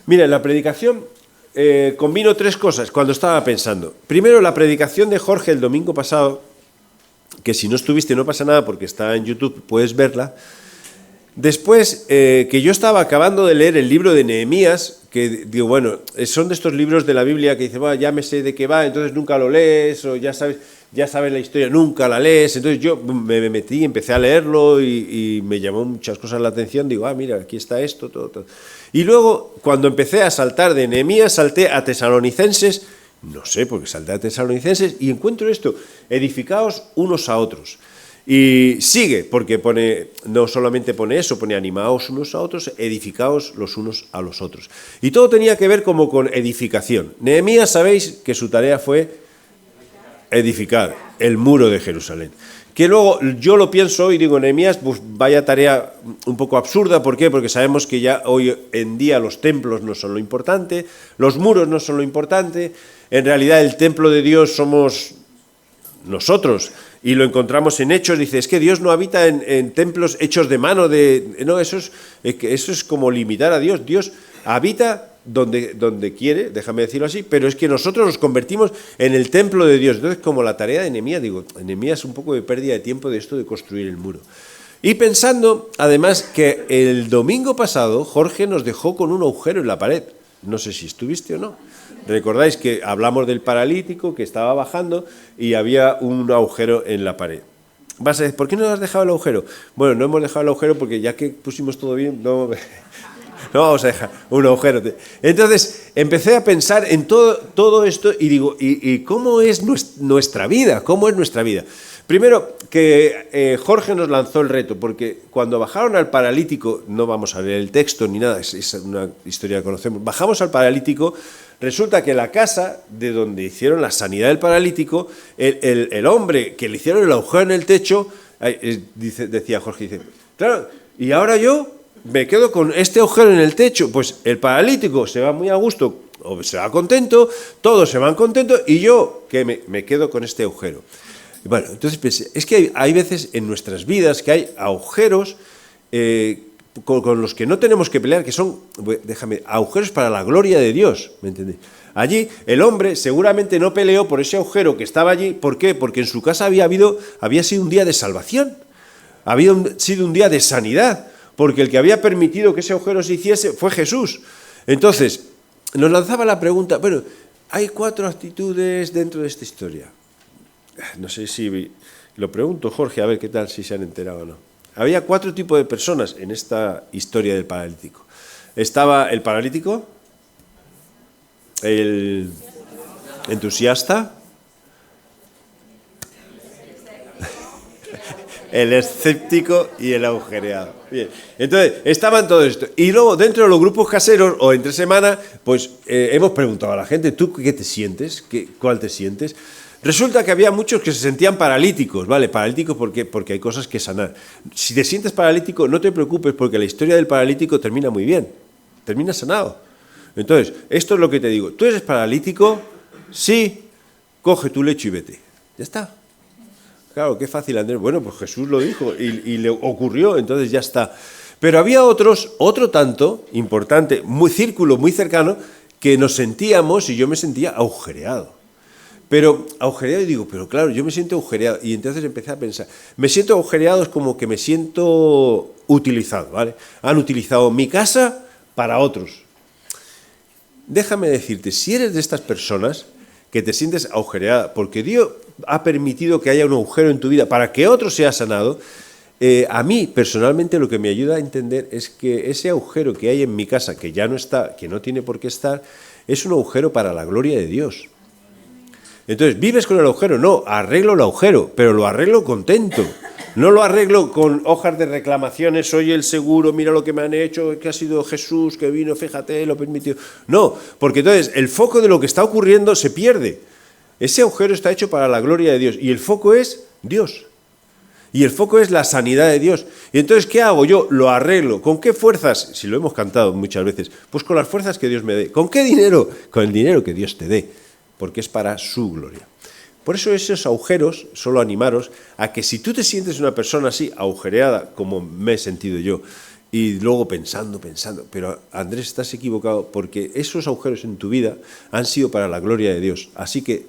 Mira, en la predicación combino tres cosas cuando estaba pensando. Primero, la predicación de Jorge el domingo pasado, que si no estuviste no pasa nada porque está en YouTube, puedes verla. Después, que yo estaba acabando de leer el libro de Nehemías, que digo, bueno, son de estos libros de la Biblia que dice, bueno, ya me sé de qué va, entonces nunca lo lees, o ya sabes la historia, nunca la lees. Entonces yo me metí, empecé a leerlo y me llamó muchas cosas la atención. Digo, mira, aquí está esto, todo. Y luego, cuando empecé a saltar de Nehemías, salté a Tesalonicenses, no sé por qué salté a Tesalonicenses, y encuentro esto, edificaos unos a otros. Y sigue, porque no solamente pone eso, pone animaos unos a otros, edificaos los unos a los otros. Y todo tenía que ver como con edificación. Nehemías, sabéis que su tarea fue edificar el muro de Jerusalén. Que luego yo lo pienso y digo, Nehemías, pues vaya tarea un poco absurda. ¿Por qué? Porque sabemos que ya hoy en día los templos no son lo importante, los muros no son lo importante. En realidad el templo de Dios somos nosotros. Y lo encontramos en Hechos, dice, es que Dios no habita en templos hechos de mano. No, eso es como limitar a Dios. Dios habita donde quiere, déjame decirlo así, pero es que nosotros nos convertimos en el templo de Dios. Entonces, como la tarea de Nehemías, digo, Nehemías es un poco de pérdida de tiempo de esto de construir el muro. Y pensando, además, que el domingo pasado Jorge nos dejó con un agujero en la pared. No sé si estuviste o no. Recordáis que hablamos del paralítico que estaba bajando y había un agujero en la pared. Vas a decir, ¿por qué no has dejado el agujero? Bueno, no hemos dejado el agujero porque ya que pusimos todo bien, no vamos a dejar un agujero. Entonces, empecé a pensar en todo esto y digo, ¿y cómo es nuestra vida? ¿Cómo es nuestra vida? Primero, que Jorge nos lanzó el reto, porque cuando bajaron al paralítico, no vamos a leer el texto ni nada, es una historia que conocemos, bajamos al paralítico, resulta que la casa de donde hicieron la sanidad del paralítico, el hombre que le hicieron el agujero en el techo, decía Jorge, dice, claro, y ahora yo me quedo con este agujero en el techo, pues el paralítico se va muy a gusto, o se va contento, todos se van contentos, y yo que me quedo con este agujero. Bueno, entonces pensé, es que hay veces en nuestras vidas que hay agujeros con los que no tenemos que pelear, que son, agujeros para la gloria de Dios, ¿me entendéis? Allí el hombre seguramente no peleó por ese agujero que estaba allí, ¿por qué? Porque en su casa había sido un día de salvación, había sido un día de sanidad, porque el que había permitido que ese agujero se hiciese fue Jesús. Entonces, nos lanzaba la pregunta, bueno, hay 4 actitudes dentro de esta historia. No sé si lo pregunto, Jorge, a ver qué tal, si se han enterado o no. Había 4 tipos de personas en esta historia del paralítico. Estaba el paralítico, el entusiasta, el escéptico y el agujereado. Bien, entonces estaban todos estos. Y luego dentro de los grupos caseros o entre semana, pues hemos preguntado a la gente, ¿tú qué te sientes? ¿Cuál te sientes? Resulta que había muchos que se sentían paralíticos, ¿vale? Paralíticos porque hay cosas que sanar. Si te sientes paralítico, no te preocupes porque la historia del paralítico termina muy bien, termina sanado. Entonces, esto es lo que te digo. ¿Tú eres paralítico? Sí, coge tu lecho y vete. Ya está. Claro, qué fácil, Andrés. Bueno, pues Jesús lo dijo y le ocurrió, entonces ya está. Pero había otro tanto importante, círculo muy cercano, que nos sentíamos, y yo me sentía agujereado. Pero agujereado, y digo, pero claro, yo me siento agujereado. Y entonces empecé a pensar, me siento agujereado es como que me siento utilizado, ¿vale? Han utilizado mi casa para otros. Déjame decirte, si eres de estas personas que te sientes agujereada, porque Dios ha permitido que haya un agujero en tu vida para que otro sea sanado, a mí personalmente lo que me ayuda a entender es que ese agujero que hay en mi casa, que ya no está, que no tiene por qué estar, es un agujero para la gloria de Dios. Entonces, ¿vives con el agujero? No, arreglo el agujero, pero lo arreglo contento. No lo arreglo con hojas de reclamaciones, soy el seguro, mira lo que me han hecho, que ha sido Jesús, que vino, fíjate, lo permitió. No, porque entonces el foco de lo que está ocurriendo se pierde. Ese agujero está hecho para la gloria de Dios y el foco es Dios. Y el foco es la sanidad de Dios. Y entonces, ¿qué hago? Yo lo arreglo. ¿Con qué fuerzas? Si lo hemos cantado muchas veces, pues con las fuerzas que Dios me dé. ¿Con qué dinero? Con el dinero que Dios te dé, porque es para su gloria. Por eso esos agujeros, solo animaros a que si tú te sientes una persona así, agujereada, como me he sentido yo, Y luego pensando, pero Andrés, estás equivocado, porque esos agujeros en tu vida han sido para la gloria de Dios. Así que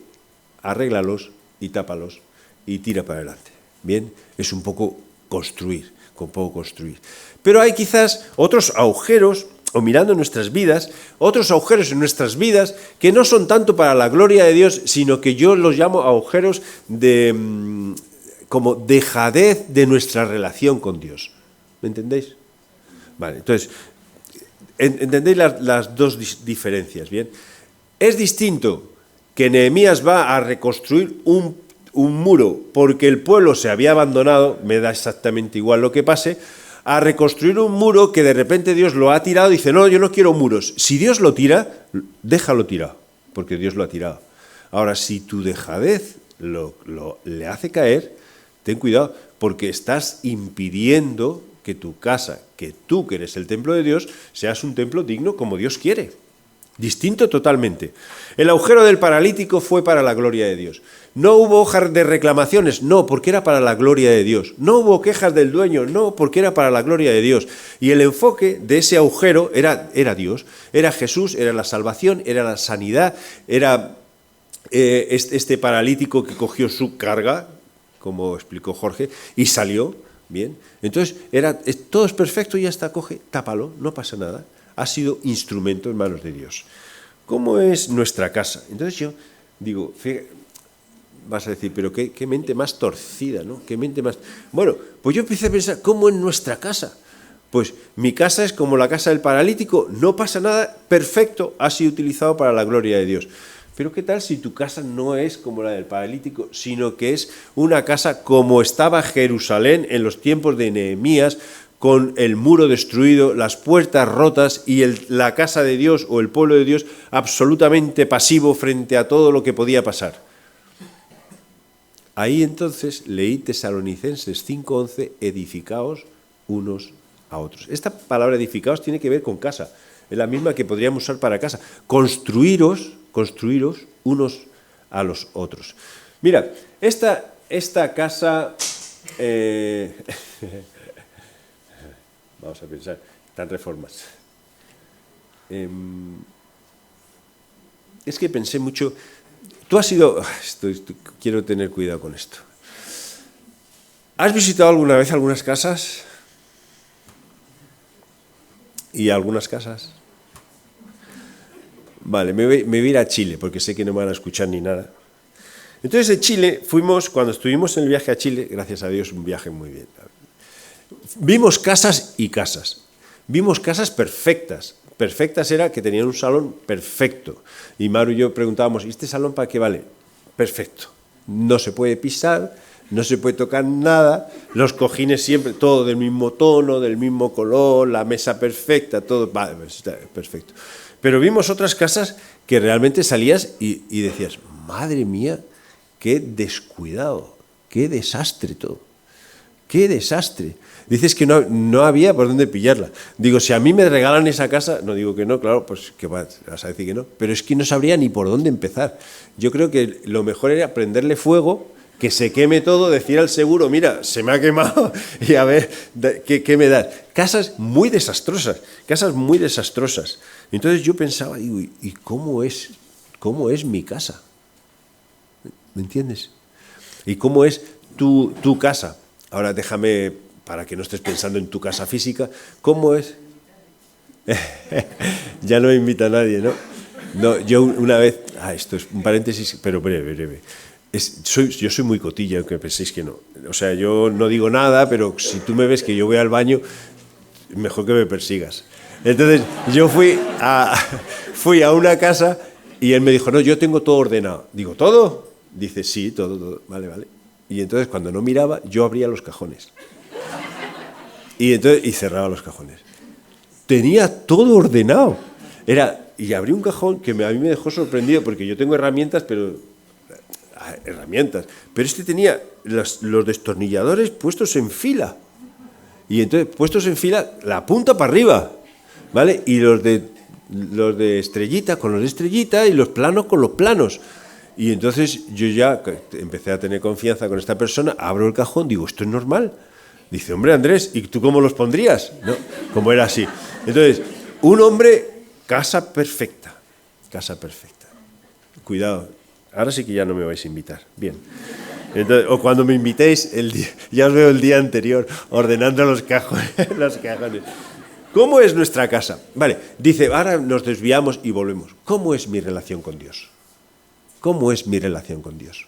arréglalos y tápalos y tira para adelante. Bien, es un poco construir. Pero hay quizás otros agujeros, o mirando nuestras vidas, otros agujeros en nuestras vidas que no son tanto para la gloria de Dios, sino que yo los llamo agujeros de como dejadez de nuestra relación con Dios. ¿Me entendéis? Vale, entonces, entendéis las dos diferencias, ¿bien? Es distinto que Nehemías va a reconstruir un muro porque el pueblo se había abandonado, me da exactamente igual lo que pase, a reconstruir un muro que de repente Dios lo ha tirado y dice, no, yo no quiero muros. Si Dios lo tira, déjalo tirado, porque Dios lo ha tirado. Ahora, si tu dejadez le hace caer, ten cuidado, porque estás impidiendo que tu casa, que tú que eres el templo de Dios, seas un templo digno como Dios quiere. Distinto totalmente. El agujero del paralítico fue para la gloria de Dios. No hubo hojas de reclamaciones, no, porque era para la gloria de Dios. No hubo quejas del dueño, no, porque era para la gloria de Dios. Y el enfoque de ese agujero era Dios, era Jesús, era la salvación, era la sanidad, era este paralítico que cogió su carga, como explicó Jorge, y salió, bien. Entonces, todo es perfecto y ya está, coge, tápalo, no pasa nada. Ha sido instrumento en manos de Dios. ¿Cómo es nuestra casa? Entonces yo digo, vas a decir, pero qué mente más torcida, ¿no? ¿Qué mente más...? Bueno, pues yo empecé a pensar, ¿cómo es nuestra casa? Pues mi casa es como la casa del paralítico, no pasa nada, perfecto, ha sido utilizado para la gloria de Dios. Pero ¿qué tal si tu casa no es como la del paralítico, sino que es una casa como estaba Jerusalén en los tiempos de Nehemías, con el muro destruido, las puertas rotas y la casa de Dios o el pueblo de Dios absolutamente pasivo frente a todo lo que podía pasar? Ahí entonces leí Tesalonicenses 5:11, edificaos unos a otros. Esta palabra edificaos tiene que ver con casa, es la misma que podríamos usar para casa. Construiros unos a los otros. Mira, esta casa... Vamos a pensar, están reformas. Es que pensé mucho. Tú has ido. Quiero tener cuidado con esto. ¿Has visitado alguna vez algunas casas? ¿Y algunas casas? Vale, me voy a ir a Chile, porque sé que no me van a escuchar ni nada. Entonces, de Chile fuimos, cuando estuvimos en el viaje a Chile, gracias a Dios, un viaje muy bien. Vimos casas y casas. Vimos casas perfectas. Perfectas era que tenían un salón perfecto. Y Maru y yo preguntábamos, ¿y este salón para qué vale? Perfecto. No se puede pisar, no se puede tocar nada, los cojines siempre, todo del mismo tono, del mismo color, la mesa perfecta, todo perfecto. Pero vimos otras casas que realmente salías y decías, madre mía, qué descuidado, qué desastre todo, qué desastre. Dices que no había por dónde pillarla. Digo, si a mí me regalan esa casa, no digo que no, claro, pues que vas a decir que no, pero es que no sabría ni por dónde empezar. Yo creo que lo mejor era prenderle fuego, que se queme todo, decir al seguro, mira, se me ha quemado y a ver qué me da. Casas muy desastrosas. Entonces yo pensaba, digo, ¿y cómo es mi casa? ¿Me entiendes? ¿Y cómo es tu casa? Ahora déjame, para que no estés pensando en tu casa física, ¿cómo es? Ya no me invita a nadie, ¿no? No, yo una vez, esto es un paréntesis, pero breve. Yo soy muy cotilla, aunque penséis que no. O sea, yo no digo nada, pero si tú me ves que yo voy al baño, mejor que me persigas. Entonces, yo fui a una casa y él me dijo, no, yo tengo todo ordenado. Digo, ¿todo? Dice, sí, todo, vale. Y entonces, cuando no miraba, yo abría los cajones. Y cerraba los cajones. Tenía todo ordenado. Y abrí un cajón que a mí me dejó sorprendido, porque yo tengo herramientas, pero este tenía los destornilladores puestos en fila. Y entonces, puestos en fila, la punta para arriba, ¿vale? Y los de estrellita con los de estrellita y los planos con los planos. Y entonces yo ya empecé a tener confianza con esta persona, abro el cajón, digo, ¿esto es normal? Dice, hombre, Andrés, ¿y tú cómo los pondrías? No, como era así. Entonces, un hombre, casa perfecta. Casa perfecta. Cuidado, ahora sí que ya no me vais a invitar. Bien. Entonces, o cuando me invitéis, ya os veo el día anterior ordenando los cajones. ¿Cómo es nuestra casa? Vale, dice, ahora nos desviamos y volvemos. ¿Cómo es mi relación con Dios? ¿Cómo es mi relación con Dios?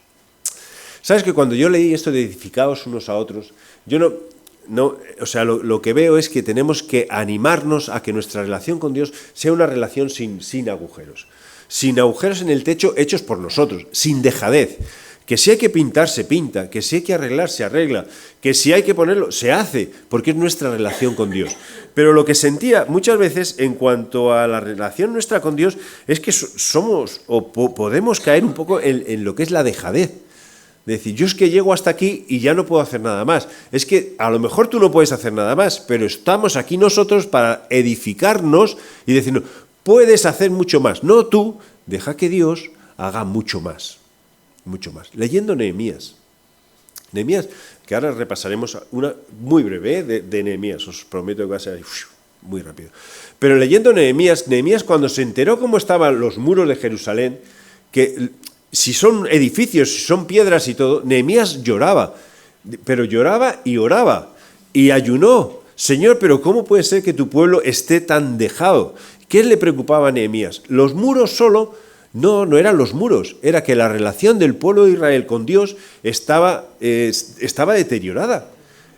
¿Sabes que cuando yo leí esto de edificaos unos a otros, yo lo que veo es que tenemos que animarnos a que nuestra relación con Dios sea una relación sin agujeros. Sin agujeros en el techo hechos por nosotros, sin dejadez. Que si hay que pintar, se pinta, que si hay que arreglar, se arregla, que si hay que ponerlo, se hace, porque es nuestra relación con Dios. Pero lo que sentía muchas veces en cuanto a la relación nuestra con Dios es que somos o podemos caer un poco en lo que es la dejadez. De decir, yo es que llego hasta aquí y ya no puedo hacer nada más. Es que a lo mejor tú no puedes hacer nada más, pero estamos aquí nosotros para edificarnos y decirnos, puedes hacer mucho más. No tú, deja que Dios haga mucho más. Mucho más. Leyendo Nehemías. Nehemías, que ahora repasaremos una muy breve de Nehemías, os prometo que va a ser muy rápido. Pero leyendo Nehemías cuando se enteró cómo estaban los muros de Jerusalén, que si son edificios, si son piedras y todo, Nehemías lloraba, pero lloraba y oraba, y ayunó. Señor, pero ¿cómo puede ser que tu pueblo esté tan dejado? ¿Qué le preocupaba a Nehemías? Los muros solo. No eran los muros, era que la relación del pueblo de Israel con Dios estaba deteriorada,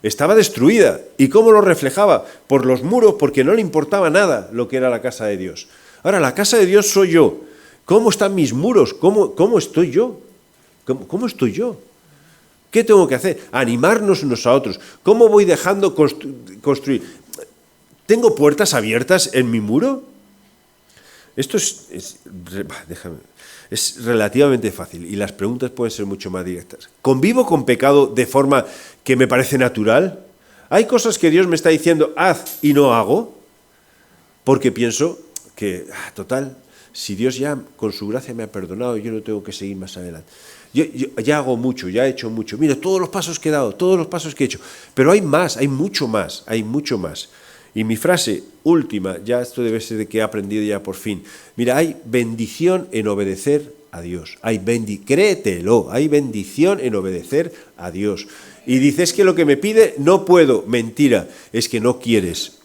estaba destruida. ¿Y cómo lo reflejaba? Por los muros, porque no le importaba nada lo que era la casa de Dios. Ahora, la casa de Dios soy yo. ¿Cómo están mis muros? ¿Cómo estoy yo? ¿Cómo estoy yo? ¿Qué tengo que hacer? Animarnos unos a otros. ¿Cómo voy dejando construir? ¿Tengo puertas abiertas en mi muro? Esto es relativamente fácil y las preguntas pueden ser mucho más directas. ¿Convivo con pecado de forma que me parece natural? ¿Hay cosas que Dios me está diciendo, haz y no hago? Porque pienso que, total, si Dios ya con su gracia me ha perdonado, yo no tengo que seguir más adelante. Yo ya hago mucho, ya he hecho mucho. Mira, todos los pasos que he dado, todos los pasos que he hecho. Pero hay más, hay mucho más, hay mucho más. Y mi frase última, ya esto debe ser de que he aprendido ya por fin. Mira, hay bendición en obedecer a Dios. Créetelo, hay bendición en obedecer a Dios. Y dices que lo que me pide no puedo. Mentira, es que no quieres.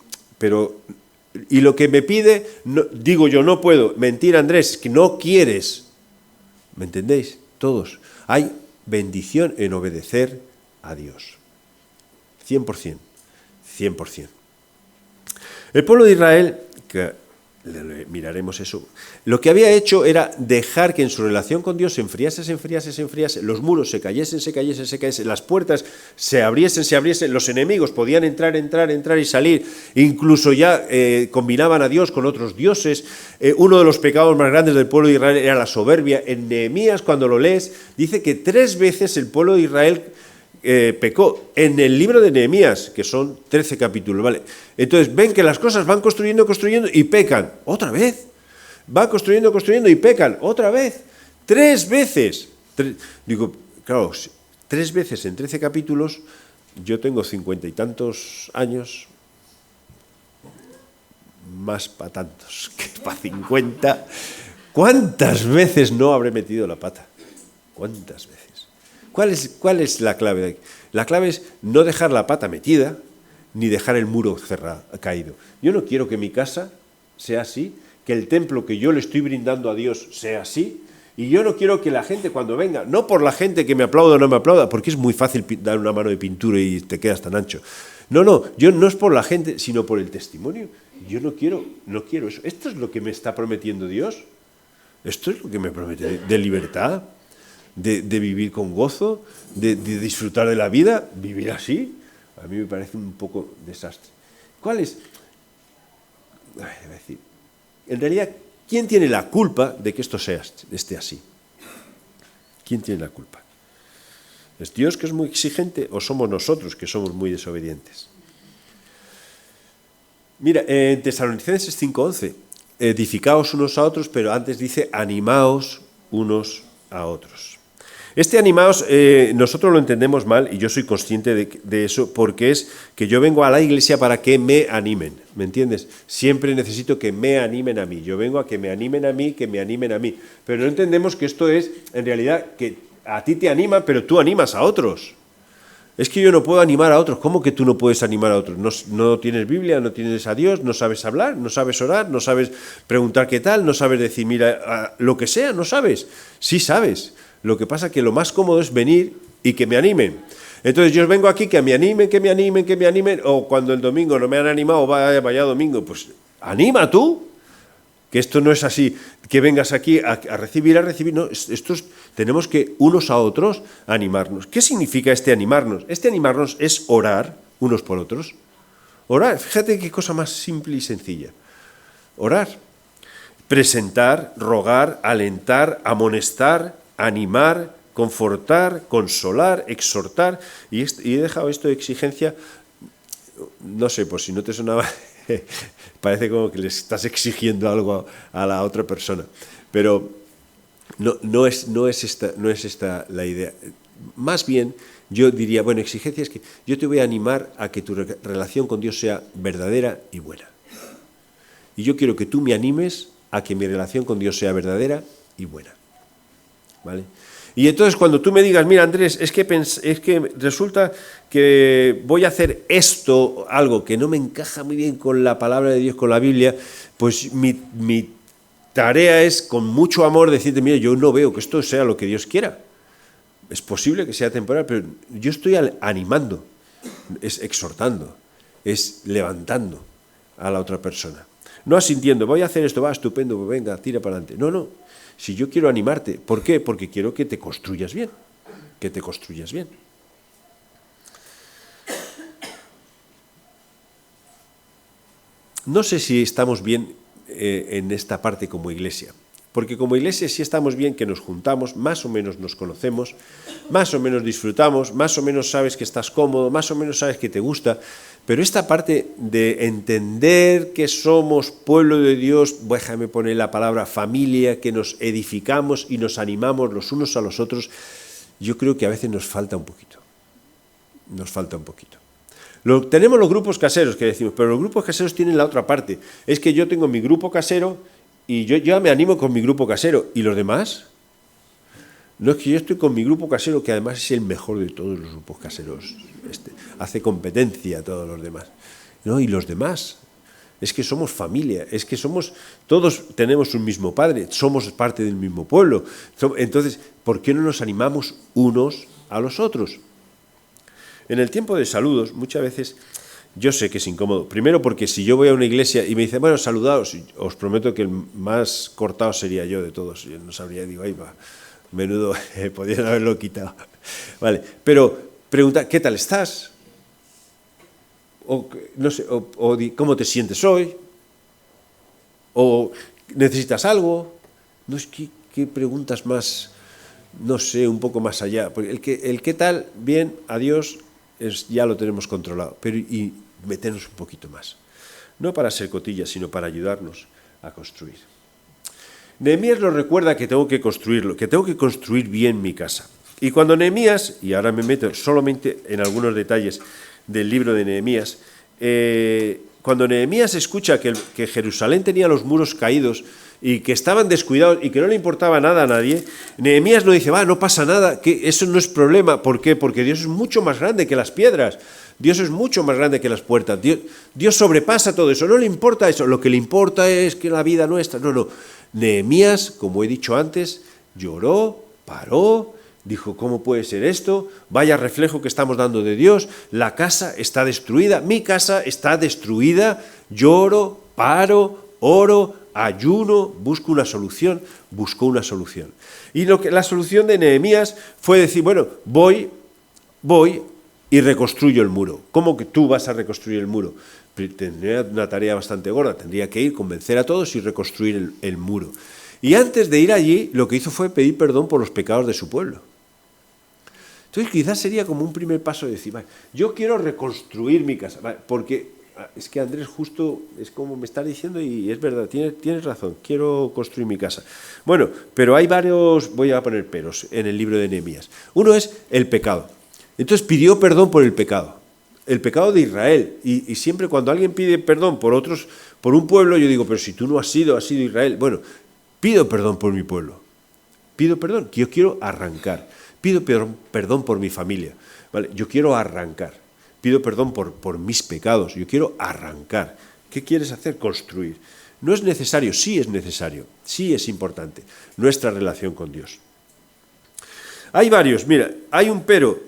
Y lo que me pide, digo yo no puedo. Mentira, Andrés, que no quieres. ¿Me entendéis? Todos. Hay bendición en obedecer a Dios. 100%. 100%. El pueblo de Israel, que miraremos eso, lo que había hecho era dejar que en su relación con Dios se enfriase, los muros se cayesen, las puertas se abriesen, los enemigos podían entrar y salir, incluso ya combinaban a Dios con otros dioses. Uno de los pecados más grandes del pueblo de Israel era la soberbia. En Nehemías, cuando lo lees, dice que 3 veces el pueblo de Israel pecó en el libro de Nehemías, que son 13 capítulos, ¿vale? Entonces ven que las cosas van construyendo y pecan, otra vez. Van construyendo y pecan, otra vez. 3 veces. Digo, claro, 3 veces en 13 capítulos, yo tengo 50 y tantos años, más para tantos que para 50. ¿Cuántas veces no habré metido la pata? ¿Cuántas veces? ¿Cuál es la clave de aquí? La clave es no dejar la pata metida, ni dejar el muro caído. Yo no quiero que mi casa sea así, que el templo que yo le estoy brindando a Dios sea así, y yo no quiero que la gente cuando venga, no por la gente que me aplauda o no me aplauda, porque es muy fácil dar una mano de pintura y te quedas tan ancho. Yo no es por la gente, sino por el testimonio. Yo no quiero eso. ¿Esto es lo que me está prometiendo Dios? ¿Esto es lo que me promete de libertad? De vivir con gozo, de disfrutar de la vida, vivir así, a mí me parece un poco desastre. ¿Cuál es? En realidad, ¿quién tiene la culpa de que esto esté así? ¿Quién tiene la culpa? ¿Es Dios que es muy exigente o somos nosotros que somos muy desobedientes? Mira, en Tesalonicenses 5:11, edificaos unos a otros, pero antes dice animaos unos a otros. Este animaos, nosotros lo entendemos mal y yo soy consciente de eso porque es que yo vengo a la iglesia para que me animen, ¿me entiendes? Siempre necesito que me animen a mí. Yo vengo a que me animen a mí, que me animen a mí. Pero no entendemos que esto es, en realidad, que a ti te animan, pero tú animas a otros. Es que yo no puedo animar a otros. ¿Cómo que tú no puedes animar a otros? No tienes Biblia, no tienes a Dios, no sabes hablar, no sabes orar, no sabes preguntar qué tal, no sabes decir, mira, lo que sea, no sabes. Sí sabes. Lo que pasa es que lo más cómodo es venir y que me animen. Entonces yo vengo aquí que me animen, que me animen, que me animen, o cuando el domingo no me han animado, vaya domingo, pues anima tú. Que esto no es así, que vengas aquí a recibir, no, tenemos que unos a otros animarnos. ¿Qué significa este animarnos? Este animarnos es orar unos por otros. Orar, fíjate qué cosa más simple y sencilla. Orar, presentar, rogar, alentar, amonestar, animar, confortar, consolar, exhortar. Y he dejado esto de exigencia, no sé, por si no te sonaba... Parece como que le estás exigiendo algo a la otra persona, pero no es esta la idea. Más bien, yo diría, bueno, exigencia es que yo te voy a animar a que tu relación con Dios sea verdadera y buena. Y yo quiero que tú me animes a que mi relación con Dios sea verdadera y buena. ¿Vale? Y entonces cuando tú me digas, mira Andrés, es que resulta que voy a hacer esto, algo que no me encaja muy bien con la palabra de Dios, con la Biblia, pues mi tarea es con mucho amor decirte, mira, yo no veo que esto sea lo que Dios quiera. Es posible que sea temporal, pero yo estoy animando, es exhortando, es levantando a la otra persona. No asintiendo, voy a hacer esto, va, estupendo, pues venga, tira para adelante. No. Si yo quiero animarte, ¿por qué? Porque quiero que te construyas bien, No sé si estamos bien en esta parte como iglesia, porque como iglesia sí estamos bien que nos juntamos, más o menos nos conocemos, más o menos disfrutamos, más o menos sabes que estás cómodo, más o menos sabes que te gusta, pero esta parte de entender que somos pueblo de Dios, déjame poner la palabra familia, que nos edificamos y nos animamos los unos a los otros, yo creo que a veces nos falta un poquito. Tenemos los grupos caseros que decimos, pero los grupos caseros tienen la otra parte. Es que yo tengo mi grupo casero y yo me animo con mi grupo casero. ¿Y los demás? No, es que yo estoy con mi grupo casero, que además es el mejor de todos los grupos caseros. Hace competencia a todos los demás. ¿No? ¿Y los demás? Es que somos familia, es que todos tenemos un mismo padre, somos parte del mismo pueblo. Entonces, ¿por qué no nos animamos unos a los otros? En el tiempo de saludos, muchas veces, yo sé que es incómodo. Primero porque si yo voy a una iglesia y me dicen, bueno, saludaos, os prometo que el más cortado sería yo de todos. Yo no sabría, digo, ahí va, menudo, podrían haberlo quitado. Vale, pero pregunta, ¿qué tal estás? O no sé, ¿cómo te sientes hoy? ¿O necesitas algo? No es que ¿qué preguntas más, no sé, un poco más allá? Porque el qué tal, bien, adiós, ya lo tenemos controlado, pero y meternos un poquito más. No para ser cotillas, sino para ayudarnos a construir. Nehemías nos recuerda que tengo que construirlo, que tengo que construir bien mi casa. Y cuando Nehemías, y ahora me meto solamente en algunos detalles del libro de Nehemías, cuando Nehemías escucha que Jerusalén tenía los muros caídos y que estaban descuidados y que no le importaba nada a nadie, Nehemías no dice, no pasa nada, que eso no es problema. ¿Por qué? Porque Dios es mucho más grande que las piedras, Dios es mucho más grande que las puertas, Dios sobrepasa todo eso, no le importa eso, lo que le importa es que la vida nuestra, no. Nehemías, como he dicho antes, lloró, paró, dijo, ¿cómo puede ser esto? Vaya reflejo que estamos dando de Dios, la casa está destruida, mi casa está destruida, lloro, paro, oro, ayuno, busco una solución, buscó una solución. Y la solución de Nehemías fue decir, bueno, voy y reconstruyo el muro. ¿Cómo que tú vas a reconstruir el muro? Tendría una tarea bastante gorda, tendría que ir, convencer a todos y reconstruir el muro. Y antes de ir allí, lo que hizo fue pedir perdón por los pecados de su pueblo. Entonces quizás sería como un primer paso de decir, yo quiero reconstruir mi casa, porque es que Andrés justo es como me está diciendo y es verdad, tienes razón, quiero construir mi casa. Bueno, pero hay varios, voy a poner peros en el libro de Nehemías. Uno es el pecado. Entonces pidió perdón por el pecado de Israel. Y siempre cuando alguien pide perdón por otros, por un pueblo, yo digo, pero si tú no has sido Israel. Bueno, pido perdón por mi pueblo. Pido perdón, que yo quiero arrancar. Pido perdón por mi familia. ¿Vale? Yo quiero arrancar. Pido perdón por mis pecados. Yo quiero arrancar. ¿Qué quieres hacer? Construir. No es necesario, sí es necesario. Sí es importante nuestra relación con Dios. Hay varios, mira, hay un pero.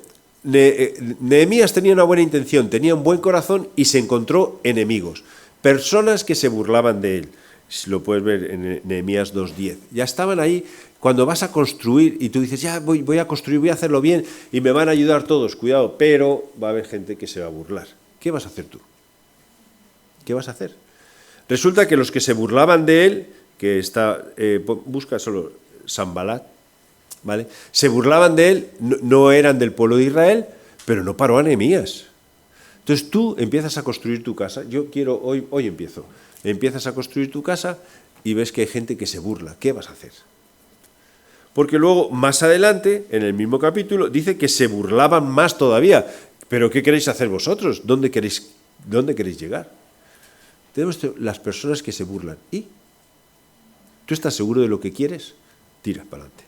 Nehemías tenía una buena intención, tenía un buen corazón y se encontró enemigos. Personas que se burlaban de él. Si lo puedes ver en Nehemías 2:10. Ya estaban ahí. Cuando vas a construir y tú dices, ya voy a construir, voy a hacerlo bien y me van a ayudar todos, cuidado, pero va a haber gente que se va a burlar. ¿Qué vas a hacer tú? ¿Qué vas a hacer? Resulta que los que se burlaban de él, que está, busca solo Sanbalat, ¿vale? Se burlaban de él, no eran del pueblo de Israel, pero no paró a Nehemías. Entonces tú empiezas a construir tu casa, hoy empiezo, empiezas a construir tu casa y ves que hay gente que se burla. ¿Qué vas a hacer? Porque luego, más adelante, en el mismo capítulo, dice que se burlaban más todavía. ¿Pero qué queréis hacer vosotros? ¿Dónde queréis llegar? Tenemos las personas que se burlan. ¿Y? ¿Tú estás seguro de lo que quieres? Tira para adelante.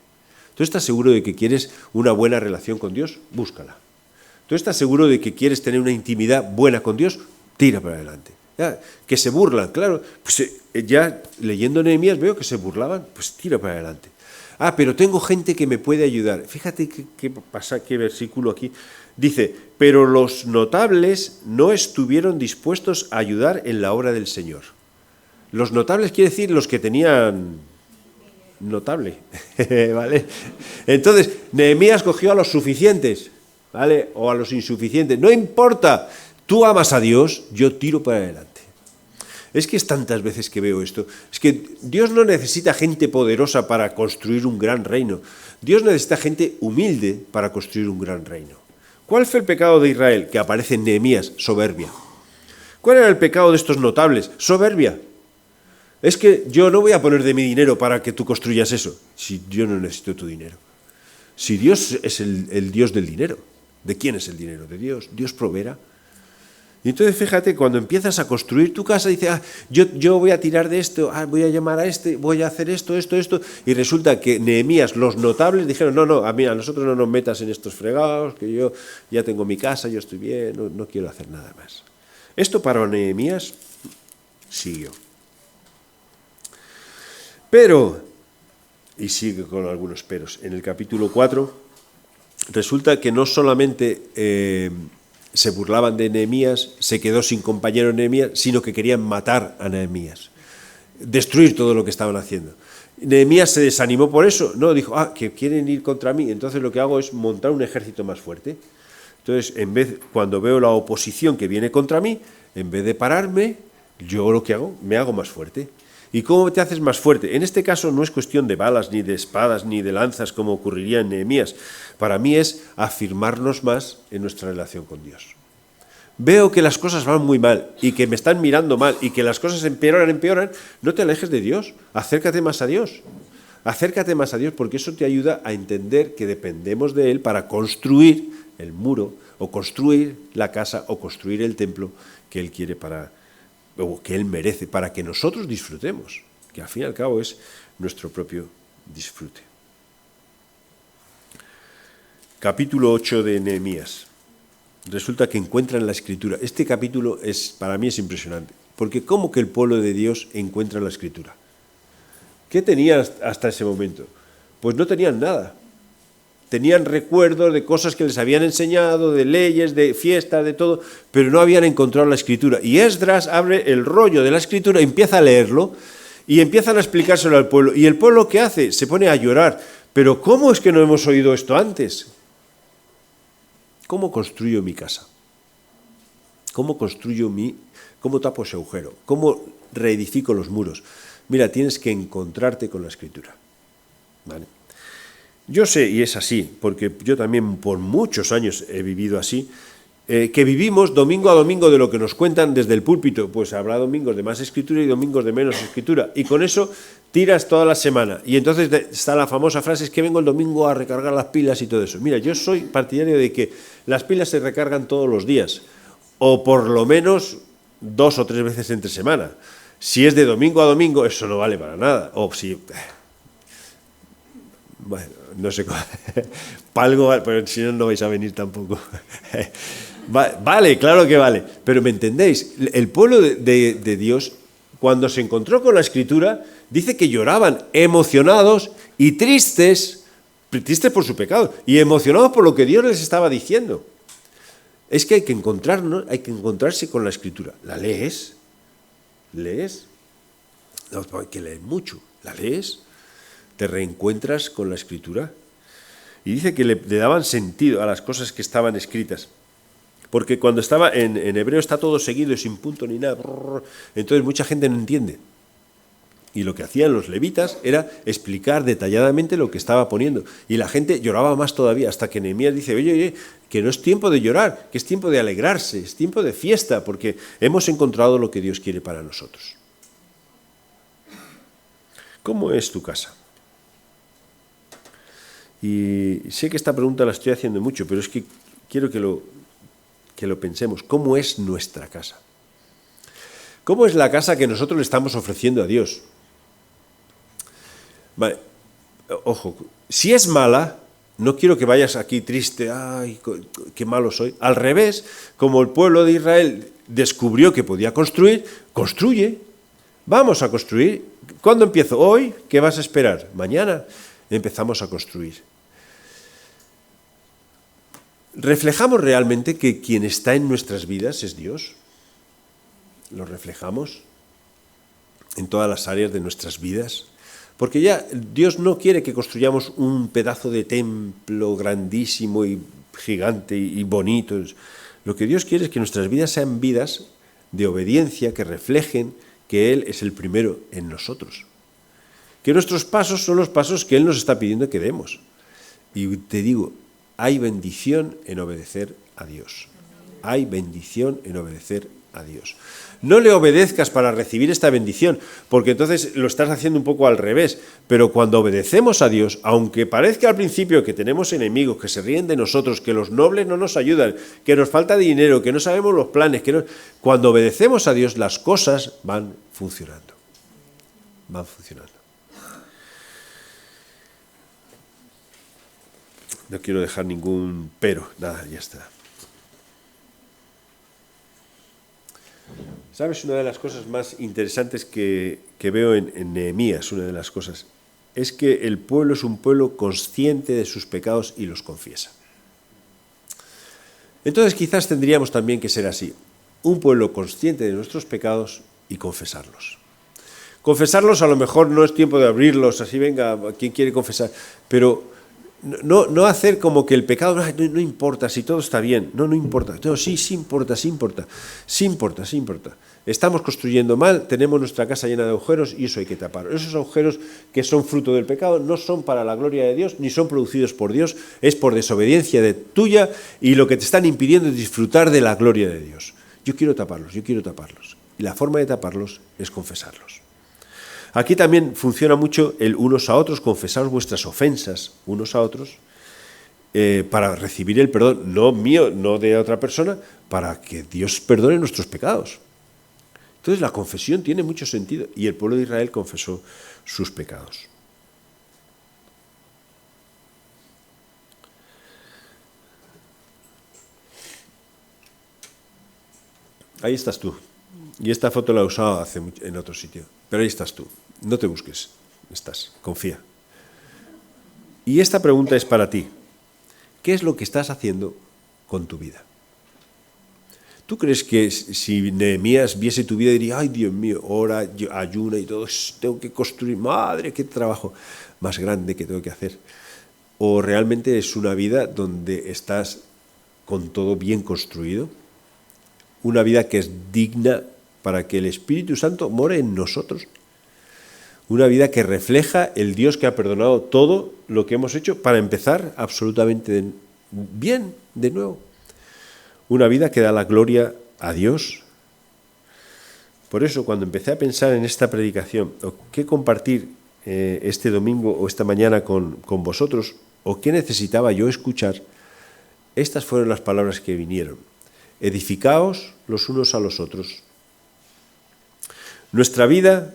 ¿Tú estás seguro de que quieres una buena relación con Dios? Búscala. ¿Tú estás seguro de que quieres tener una intimidad buena con Dios? Tira para adelante. Ya, que se burlan, claro. Pues ya leyendo Nehemías veo que se burlaban, pues tira para adelante. Pero tengo gente que me puede ayudar. Fíjate qué versículo aquí. Dice, pero los notables no estuvieron dispuestos a ayudar en la obra del Señor. Los notables quiere decir los que tenían notable, ¿vale? Entonces, Nehemías cogió a los suficientes, ¿vale? O a los insuficientes. No importa, tú amas a Dios, yo tiro para adelante. Es que es tantas veces que veo esto. Es que Dios no necesita gente poderosa para construir un gran reino. Dios necesita gente humilde para construir un gran reino. ¿Cuál fue el pecado de Israel? Que aparece en Nehemías, soberbia. ¿Cuál era el pecado de estos notables? Soberbia. Es que yo no voy a poner de mi dinero para que tú construyas eso. Si yo no necesito tu dinero. Si Dios es el Dios del dinero. ¿De quién es el dinero? De Dios. Dios proveerá. Y entonces fíjate, cuando empiezas a construir tu casa, dices, yo voy a tirar de esto, voy a llamar a este, voy a hacer esto, y resulta que Nehemías, los notables, dijeron, no, a nosotros no nos metas en estos fregados, que yo ya tengo mi casa, yo estoy bien, no quiero hacer nada más. Esto para Nehemías siguió. Pero, y sigue con algunos peros, en el capítulo 4, resulta que no solamente se burlaban de Nehemías, se quedó sin compañero Nehemías, sino que querían matar a Nehemías, destruir todo lo que estaban haciendo. Nehemías se desanimó por eso, no, dijo, que quieren ir contra mí, entonces lo que hago es montar un ejército más fuerte. Entonces, cuando veo la oposición que viene contra mí, en vez de pararme, yo lo que hago, me hago más fuerte. ¿Y cómo te haces más fuerte? En este caso no es cuestión de balas, ni de espadas, ni de lanzas, como ocurriría en Nehemías. Para mí es afirmarnos más en nuestra relación con Dios. Veo que las cosas van muy mal y que me están mirando mal y que las cosas empeoran, no te alejes de Dios, acércate más a Dios. Acércate más a Dios porque eso te ayuda a entender que dependemos de Él para construir el muro o construir la casa o construir el templo que Él quiere o que Él merece, para que nosotros disfrutemos, que al fin y al cabo es nuestro propio disfrute. Capítulo 8 de Nehemías. Resulta que encuentran la Escritura. Este capítulo para mí es impresionante, porque ¿cómo que el pueblo de Dios encuentra la Escritura? ¿Qué tenían hasta ese momento? Pues no tenían nada. Tenían recuerdos de cosas que les habían enseñado, de leyes, de fiestas, de todo, pero no habían encontrado la Escritura. Y Esdras abre el rollo de la Escritura, empieza a leerlo y empiezan a explicárselo al pueblo. ¿Y el pueblo qué hace? Se pone a llorar. ¿Pero cómo es que no hemos oído esto antes? ¿Cómo construyo mi casa? ¿Cómo tapo ese agujero? ¿Cómo reedifico los muros? Mira, tienes que encontrarte con la Escritura. ¿Vale? Yo sé, y es así, porque yo también por muchos años he vivido así, que vivimos domingo a domingo de lo que nos cuentan desde el púlpito. Pues habrá domingos de más escritura y domingos de menos escritura. Y con eso tiras toda la semana. Y entonces está la famosa frase, es que vengo el domingo a recargar las pilas y todo eso. Mira, yo soy partidario de que las pilas se recargan todos los días, o por lo menos 2 o 3 veces entre semana. Si es de domingo a domingo, eso no vale para nada. O si... Bueno, no sé, para algo vale, pero si no, no vais a venir tampoco. Vale, claro que vale, pero ¿me entendéis? El pueblo de Dios, cuando se encontró con la Escritura, dice que lloraban emocionados y tristes por su pecado, y emocionados por lo que Dios les estaba diciendo. Es que hay que encontrarse con la Escritura. ¿La lees? ¿Lees? No, hay que leer mucho. ¿La lees? ¿Te reencuentras con la Escritura? Y dice que le daban sentido a las cosas que estaban escritas. Porque cuando estaba en hebreo está todo seguido y sin punto ni nada. Entonces mucha gente no entiende. Y lo que hacían los levitas era explicar detalladamente lo que estaba poniendo. Y la gente lloraba más todavía, hasta que Nehemías dice, oye, que no es tiempo de llorar, que es tiempo de alegrarse, es tiempo de fiesta, porque hemos encontrado lo que Dios quiere para nosotros. ¿Cómo es tu casa? Y sé que esta pregunta la estoy haciendo mucho, pero es que quiero que lo pensemos. ¿Cómo es nuestra casa? ¿Cómo es la casa que nosotros le estamos ofreciendo a Dios? Vale, ojo, si es mala, no quiero que vayas aquí triste, ay, qué malo soy. Al revés, como el pueblo de Israel descubrió que podía construir, construye. Vamos a construir. ¿Cuándo empiezo? Hoy. ¿Qué vas a esperar? Mañana empezamos a construir. ¿Reflejamos realmente que quien está en nuestras vidas es Dios? ¿Lo reflejamos en todas las áreas de nuestras vidas? Porque ya Dios no quiere que construyamos un pedazo de templo grandísimo y gigante y bonito. Lo que Dios quiere es que nuestras vidas sean vidas de obediencia, que reflejen que Él es el primero en nosotros. Que nuestros pasos son los pasos que Él nos está pidiendo que demos. Y te digo, hay bendición en obedecer a Dios. Hay bendición en obedecer a Dios. No le obedezcas para recibir esta bendición, porque entonces lo estás haciendo un poco al revés. Pero cuando obedecemos a Dios, aunque parezca al principio que tenemos enemigos, que se ríen de nosotros, que los nobles no nos ayudan, que nos falta dinero, que no sabemos los planes, cuando obedecemos a Dios, las cosas van funcionando. Van funcionando. No quiero dejar ningún pero, nada, ya está. ¿Sabes? Una de las cosas más interesantes que veo en Nehemías, una de las cosas, es que el pueblo es un pueblo consciente de sus pecados y los confiesa. Entonces quizás tendríamos también que ser así, un pueblo consciente de nuestros pecados y confesarlos. Confesarlos a lo mejor no es tiempo de abrirlos, así venga, quien quiere confesar, pero no hacer como que el pecado no importa, si todo está bien, no importa, no, sí importa. Estamos construyendo mal, tenemos nuestra casa llena de agujeros y eso hay que tapar. Esos agujeros que son fruto del pecado no son para la gloria de Dios, ni son producidos por Dios, es por desobediencia tuya y lo que te están impidiendo es disfrutar de la gloria de Dios. Yo quiero taparlos. Y la forma de taparlos es confesarlos. Aquí también funciona mucho el unos a otros, confesaos vuestras ofensas unos a otros, para recibir el perdón, no mío, no de otra persona, para que Dios perdone nuestros pecados. Entonces la confesión tiene mucho sentido y el pueblo de Israel confesó sus pecados. Ahí estás tú. Y esta foto la he usado en otro sitio. Pero ahí estás tú. No te busques. Estás. Confía. Y esta pregunta es para ti. ¿Qué es lo que estás haciendo con tu vida? ¿Tú crees que si Nehemías viese tu vida diría, ay Dios mío, ora, ayuna y todo, tengo que construir, madre, qué trabajo más grande que tengo que hacer? ¿O realmente es una vida donde estás con todo bien construido? Una vida que es digna para que el Espíritu Santo more en nosotros. Una vida que refleja el Dios que ha perdonado todo lo que hemos hecho para empezar absolutamente bien de nuevo. una vida que da la gloria a Dios. Por eso, cuando empecé a pensar en esta predicación, o qué compartir este domingo o esta mañana con vosotros, o qué necesitaba yo escuchar, estas fueron las palabras que vinieron. Edificaos los unos a los otros. Nuestra vida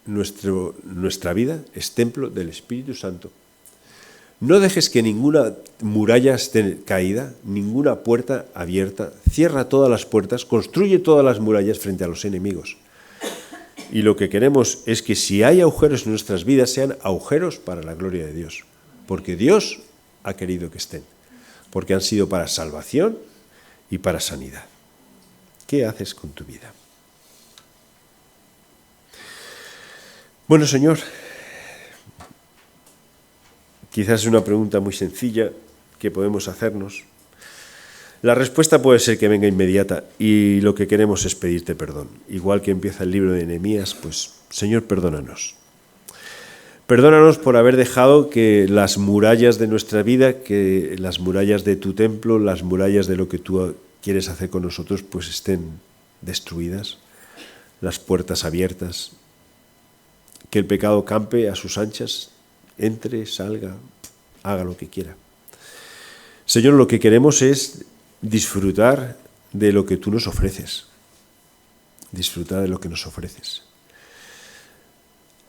es templo del Espíritu Santo. No dejes que ninguna muralla esté caída, ninguna puerta abierta. Cierra todas las puertas, construye todas las murallas frente a los enemigos. Y lo que queremos es que si hay agujeros en nuestras vidas, sean agujeros para la gloria de Dios. Porque Dios ha querido que estén. Porque han sido para salvación y para sanidad. ¿Qué haces con tu vida? Bueno, Señor, quizás es una pregunta muy sencilla que podemos hacernos. La respuesta puede ser que venga inmediata y lo que queremos es pedirte perdón. Igual que empieza el libro de Nehemías, pues, Señor, perdónanos. Perdónanos por haber dejado que las murallas de nuestra vida, que las murallas de tu templo, las murallas de lo que tú quieres hacer con nosotros, pues estén destruidas, las puertas abiertas, que el pecado campe a sus anchas, entre, salga, haga lo que quiera. Señor, lo que queremos es disfrutar de lo que tú nos ofreces. Disfrutar de lo que nos ofreces.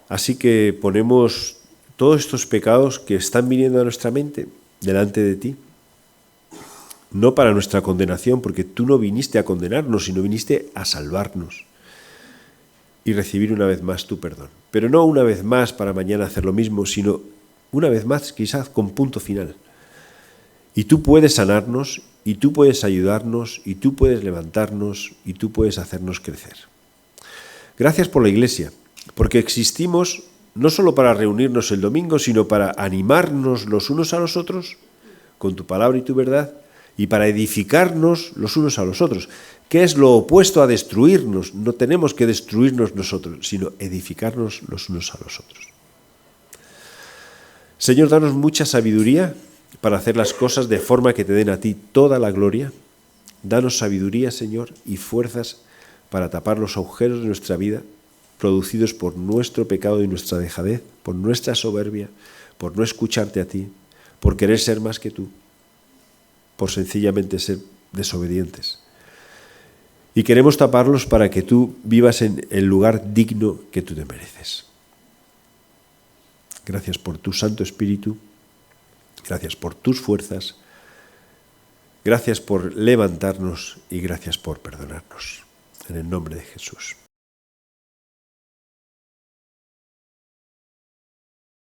Así que ponemos todos estos pecados que están viniendo a nuestra mente delante de ti. No para nuestra condenación, porque tú no viniste a condenarnos, sino viniste a salvarnos y recibir una vez más tu perdón. Pero no una vez más para mañana hacer lo mismo, sino una vez más quizás con punto final. Y tú puedes sanarnos, y tú puedes ayudarnos, y tú puedes levantarnos, y tú puedes hacernos crecer. Gracias por la Iglesia, porque existimos no solo para reunirnos el domingo, sino para animarnos los unos a los otros con tu palabra y tu verdad, y para edificarnos los unos a los otros, que es lo opuesto a destruirnos. No tenemos que destruirnos nosotros, sino edificarnos los unos a los otros. Señor, danos mucha sabiduría para hacer las cosas de forma que te den a ti toda la gloria. Danos sabiduría, Señor, y fuerzas para tapar los agujeros de nuestra vida, producidos por nuestro pecado y nuestra dejadez, por nuestra soberbia, por no escucharte a ti, por querer ser más que tú, por sencillamente ser desobedientes. Y queremos taparlos para que tú vivas en el lugar digno que tú te mereces. Gracias por tu Santo Espíritu, gracias por tus fuerzas, gracias por levantarnos y gracias por perdonarnos. En el nombre de Jesús.